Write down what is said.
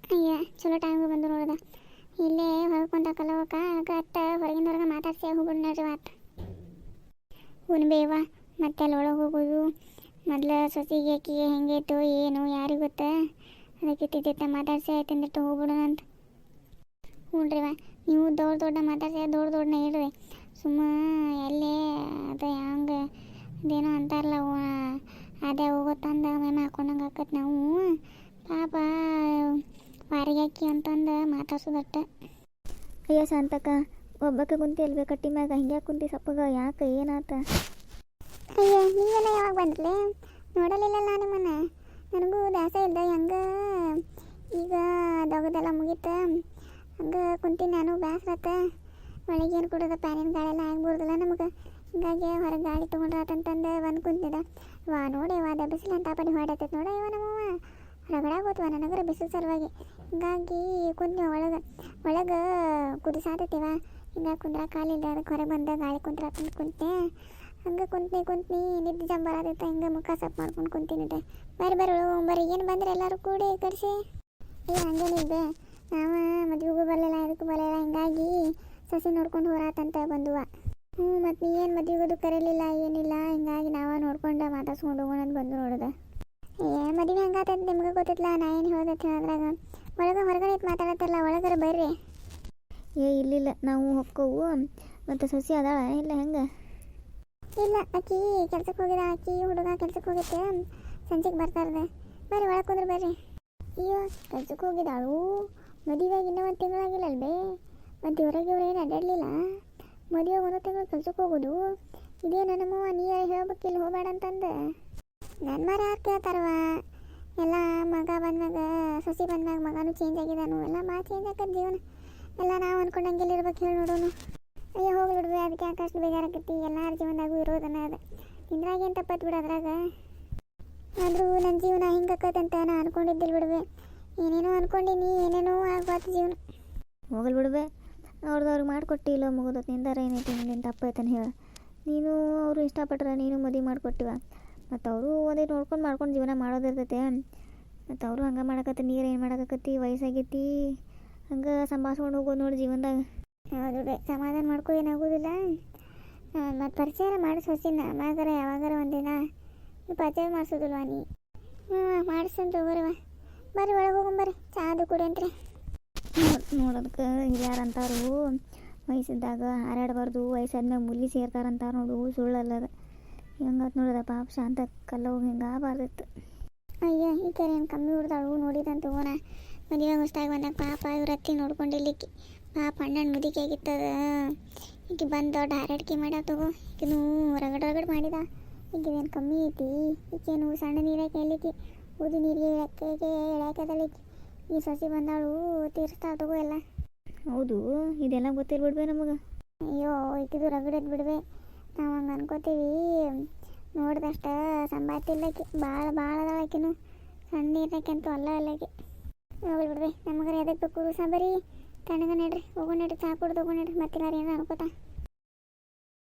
ಅಯ್ಯ ಚಲೋ ಟೈಮ್ಗೆ ಬಂದು ನೋಡ್ದ ಇಲ್ಲೇ ಹೊರಗೆ ಕುಂತಾಕಲ್ಲವಕ್ಕ ಅತ್ತ ಹೊರಗಿಂದ ಹೊರಗೆ ಮಾತಾಡ್ಸಿ ಹೋಗ್ಬಿಡು ನೋಡ್ರಿ ಆತ ಬೇವ ಮತ್ತೆ ಅಲ್ಲಿ ಒಳಗೆ ಹೋಗೋದು ಮೊದ್ಲು ಸೊಸಿಗೆ ಅಕ್ಕಿಗೆ ಹೆಂಗೈತು ಏನು ಯಾರಿಗೆ ಗೊತ್ತಾ ಅದಕ್ಕೆ ತಿತ್ತ ಮಾತಾಡ್ಸಿ ಆಯ್ತಂದಿಟ್ಟು ಹೋಗ್ಬಿಡೋಣ ಅಂತ ಹ್ಞೂನ್ರಿವ ನೀವು ದೊಡ್ಡ ಮಾತಾಡ್ಸಿ ದೊಡ್ಡನೇ ಇಡ್ರಿ ಸುಮ್ಮ ಎಲ್ಲೇ ಅದು ಹಂಗೆ ಅದೇನೋ ಅಂತಾರಲ್ಲ ಅದೇ ಹೋಗುತ್ತಂದ ಮೇಮ ಹಾಕೊಂಡಂಗೆ ಆಕತ್ ನಾವು ಪಾಪ ವಾರಿಗೆ ಅಕ್ಕಿ ಅಂತಂದು ಮಾತಾಡ್ಸೋದಟ್ಟ ಅಯ್ಯೋ ಶಾಂತಕ್ಕ ಒಬ್ಬಕ್ಕೆ ಕುಂತಿ ಎಲ್ಬೇ ಕಟ್ಟಿ ಮ್ಯಾಗ ಹಿಂಗೆ ಕುಂತಿ ಸಪ್ಪಗ ಯಾಕೆ ಏನಾತ ಅಯ್ಯೋ ನೀವೆಲ್ಲ ಯಾವಾಗ ಬಂದ್ರಲೆ ನೋಡಲಿಲ್ಲಲ್ಲ ನಿಮ್ಮನ್ನ ನನಗೂ ದಾಸ ಇಲ್ದ ಹಂಗೆ ಈಗ ದೊಗದೆಲ್ಲ ಮುಗೀತ ಹಂಗೆ ಕುಂತೀನಿ ನಾನು ಬ್ಯಾಸ್ರತ್ತ ಒಳಗೇನು ಕೊಡೋದ ಪ್ಯಾನಿನ ಗಾಳೆಲ್ಲ ಆಗ್ಬೋದಲ್ಲ ನಮಗೆ ಹಿಂಗಾಗಿ ಹೊರಗೆ ಗಾಳಿ ತೊಗೊಂಡ್ರಾತಂತಂದು ಬಂದು ಕುಂತಿದ್ದ ವಾ ನೋಡಿ ವಾದ ಬಿಸಿಲು ಅಂತ ಪಡಿ ಹೊಡತೈತೆ ನೋಡ ಇವ ನಮ್ಮವ ಹೊರಗಡೆ ಹೋತ್ವ ನನಗರ ಬಿಸಿಲು ಸಲುವಾಗಿ ಹಿಂಗಾಗಿ ಕುಂತೀವಿ ಒಳಗೆ ಕುದಿಸಾತೈತಿವ ಹಿಂಗಾಗಿ ಕುಂದ್ರ ಕಾಲಿಲ್ಲ ಅದಕ್ಕೆ ಹೊರಗೆ ಬಂದ ಗಾಳಿ ಕುಂತ್ರಾತಂತ ಕುಂತೆ ಹಂಗೆ ಕುಂತ್ನಿ ನಿದ್ದೆ ಜಂಬರಾದೈತೆ ಹಿಂಗೆ ಮುಖ ಸಪ್ ಮಾಡ್ಕೊಂಡು ಕುಂತೀನಿ ಬರ್ರಿ ಬರ್ರಿ ಏನು ಬಂದ್ರೆ ಎಲ್ಲರೂ ಕೂಡಿ ಕಡಿಸಿ ಅಯ್ಯ ಹಂಗೇನಿದ್ದೆ ನಾವು ಮದುವೆಗೂ ಬರಲಿಲ್ಲ ಇದಕ್ಕೂ ಬರಲಿಲ್ಲ ಹಿಂಗಾಗಿ ಸಸಿ ನೋಡ್ಕೊಂಡು ಹೋರಾತಂತ ಬಂದುವ ಮತ್ತು ನೀ ಏನು ಮದುವೆಗೋದು ಕರೀಲಿಲ್ಲ ಏನಿಲ್ಲ ಹಿಂಗಾಗಿ ನಾವು ನೋಡ್ಕೊಂಡು ಮಾತಾಡ್ಸ್ಕೊಂಡು ಹೋಗೋಣ ಅಂತ ಬಂದು ನೋಡೋದು ಮದುವೆ ಹಂಗಾತಂತ ನಿಮ್ಗೆ ಗೊತ್ತಿಲ್ಲ ನಾ ಏನು ಹೇಳ್ದೈತೆ ಅದ್ರಾಗ ಹೊರಗಡೆ ಇಟ್ಟು ಮಾತಾಡತ್ತಲ್ಲ ಒಳಗರ ಬರ್ರಿ ಇಲ್ಲಿಲ್ಲ ನಾವು ಹೊಕ್ಕವು ಮತ್ತು ಸಸಿ ಅದಾಳ ಇಲ್ಲ ಹೆಂಗೆ ಇಲ್ಲ ಅಕ್ಕಿ ಕೆಲ್ಸಕ್ಕೆ ಹೋಗಿದ ಅಕ್ಕಿ ಹುಡುಗ ಕೆಲ್ಸಕ್ಕೆ ಹೋಗೈತೆ ಸಂಜೆಗೆ ಬರ್ತಾರ್ದೆ ಬರ್ರಿ ಒಳಗೆ ಕುಂದ್ರೆ ಬರ್ರಿ ಅಯ್ಯೋ ಕೆಲ್ಸಕ್ಕೆ ಹೋಗಿದ್ದಾಳು ಮದುವೆಗೆ ಇನ್ನೂ ಒಂದು ತಿಂಗಳಾಗಿಲ್ಲ ಅಲ್ಬೇ ಮತ್ತು ಹೊರಗೆ ಏನು ಅಡ್ಡಾಡಲಿಲ್ಲ ಮದುವೆಗೆ ಒಂದು ತಿಂಗಳು ಕೆಲ್ಸಕ್ಕೆ ಹೋಗೋದು ಇದೇ ನನ್ನಮ್ಮ ನೀ ಹೇಳ್ಬೇಕಿಲ್ಲ ಹೋಗಬೇಡ ಅಂತಂದು ನನ್ನ ಮರ ಯಾರು ಕೇಳ್ತಾರವ ಎಲ್ಲ ಮಗ ಬಂದ್ಮ್ಯಾಗ ಸಸಿ ಬಂದ್ಮ್ಯಾಗ ಮಗನೂ ಚೇಂಜ್ ಆಗಿದ್ದಾನು ಎಲ್ಲ ಚೇಂಜ್ ಆಕತ್ ಜೀವನ ಎಲ್ಲ ನಾವು ಅಂದ್ಕೊಂಡಂಗೆಲ್ಲ ಇರ್ಬೇಕು ಹೇಳಿ ನೋಡೋನು ಅಯ್ಯೋ ಹೋಗಿ ಬಿಡ್ವಿ ಅದಕ್ಕೆ ಯಾಕಷ್ಟು ಬೇಜಾರಾಕೈತಿ ಎಲ್ಲರ ಜೀವನದಾಗೂ ಇರೋದನ್ನ ಅದು ನಿಂದ್ರಾಗೇನು ತಪ್ಪತ್ತು ಬಿಡು ಅದ್ರಾಗ ಆದರೂ ನನ್ನ ಜೀವನ ಹಿಂಗೆ ಆಕತ್ತಂತ ನಾನು ಅನ್ಕೊಂಡಿದ್ದಿಲ್ಲ ಬಿಡ್ವೆ ಏನೇನೋ ಅನ್ಕೊಂಡಿನಿ ಏನೇನೋ ಆಗ್ಬಾರ್ದು ಜೀವನ ಹೋಗಲ್ ಬಿಡ್ವೆ ಅವ್ರಿಗೆ ಮಾಡಿಕೊಟ್ಟಿಲ್ಲ ಮುಗಿದೋತ್ ನಿಂದಾರ ಏನೈತಿ ನಿನ್ನ ತಪ್ಪೈತನ ಹೇಳ ನೀನು ಅವರು ಇಷ್ಟಪಟ್ರೆ ನೀನು ಮದುವೆ ಮಾಡಿಕೊಟ್ಟಿವ ಮತ್ತು ಅವರು ಅದೇ ಮಾಡ್ಕೊಂಡು ಜೀವನ ಮಾಡೋದಿರ್ತೈತೆ ಮತ್ತು ಅವರು ಹಂಗೆ ಮಾಡಕತ್ತಿ ನೀರು ಏನು ಮಾಡಕತ್ತಿ ವಯಸ್ಸಾಗೈತಿ ಹಂಗೆ ಸಂಭಾಳಿಸ್ಕೊಂಡು ಹೋಗೋದು ನೋಡಿ ಜೀವನದಾಗ ಹೌದು ಸಮಾಧಾನ ಮಾಡ್ಕೊ ಏನಾಗೋದಿಲ್ಲ ಮತ್ತು ಪರಿಚಯ ಮಾಡಿಸ್ ಹೊಸಿನ ಆಮ್ಯಾಗಾರ ಯಾವಾಗಾರ ಒಂದಿನ ಪರಿಚಯ ಮಾಡಿಸೋದಿಲ್ವ ನೀ ಮಾಡಿಸಂತ ಹೋಗ್ರವ ಬರ್ರಿ ಒಳಗೆ ಹೋಗೊಂಬರ್ರಿ ಚಾದು ಕುಡಿಯಂತ್ರಿ ನೋಡೋದಕ್ಕೆ ಹಿರಿಯಾರಂತಾರು ವಯಸ್ಸಿದ್ದಾಗ ಹಾರಾಡಬಾರ್ದು ವಯಸ್ಸಾದ್ಮೇಲೆ ಮುಲ್ಲಿ ಸೇರ್ತಾರಂತಾರ ನೋಡು ಸುಳ್ಳಲ್ಲದ ಹೆಂಗತ್ ನೋಡದ ಪಾಪ ಶಾಂತ ಕಲ್ಲ ಹೋಗಿ ಹಿಂಗೆ ಆಗಬಾರ್ದಿತ್ತು ಅಯ್ಯ ಈ ಕರೆ ಏನು ಕಮ್ಮಿ ಹುಡ್ದಾಳು ನೋಡಿದಂತ ಹೋಗೋಣ ಮದುವೆ ಹೊಸ್ತಾಗಿ ಬಂದಾಗ ಪಾಪ ಇವ್ರ ಹತ್ತಿ ನೋಡ್ಕೊಂಡಿರ್ಲಿಕ್ಕೆ ಪಾಪ ಅಣ್ಣನ ಮುದಿಕೆ ಆಗಿತ್ತದ ಈಗ ಬಂದು ದೊಡ್ಡ ಹಾರಾಡಿಕೆ ಮಾಡ್ಯಾವ ತಗೋ ಈಗಿನೂ ರಗಡ್ ಮಾಡಿದ ಈಗೇನು ಕಮ್ಮಿ ಐತಿ ಈಗೇನು ಸಣ್ಣ ನೀರಕ್ಕೆ ಎಲ್ಲಿಕ್ಕೆ ಊದಿ ನೀರಿಗೆ ಎಳ್ಯಾಕದಲ್ಲಿಕ್ಕೆ ಈ ಸಸಿ ಬಂದಾಳು ತೀರಿಸ್ತಾಳ ತಗೋ ಎಲ್ಲ ಹೌದು ಇದೆಲ್ಲ ಗೊತ್ತಿರ್ಬಿಡ್ಬೇ ನಮಗೆ ಅಯ್ಯೋ ಈಕಿದು ರಗಡದ್ ಬಿಡ್ಬೇ ನಾವು ಹಂಗೆ ಅನ್ಕೋತೀವಿ ನೋಡಿದಷ್ಟ ಸಂಬಾತಿಲ್ಲಕ್ಕೆ ಭಾಳ ಅದಾಳಕಿನು ಸಣ್ಣ ನೀರ್ನಕ್ಕಂತೂ ಅಲ್ಲಕ್ಕೆ ಹೋಗ್ಲಿ ಬಿಡ್ಬೇ ನಮಗರ ಎದಕ್ಕೆ ಬೇಕು ಸಾಂಬಾರಿ ತಣ್ಣಗ ನಡ್ರಿ ಹೋಗೋ ನಡ್ರಿ ಚಾ ಕುಡ್ದು ಹೋಗೋ ನಡ್ರಿ ಮತ್ತಿಲ್ಲಾರ ಏನೋ ಅನ್ಕೋತಾ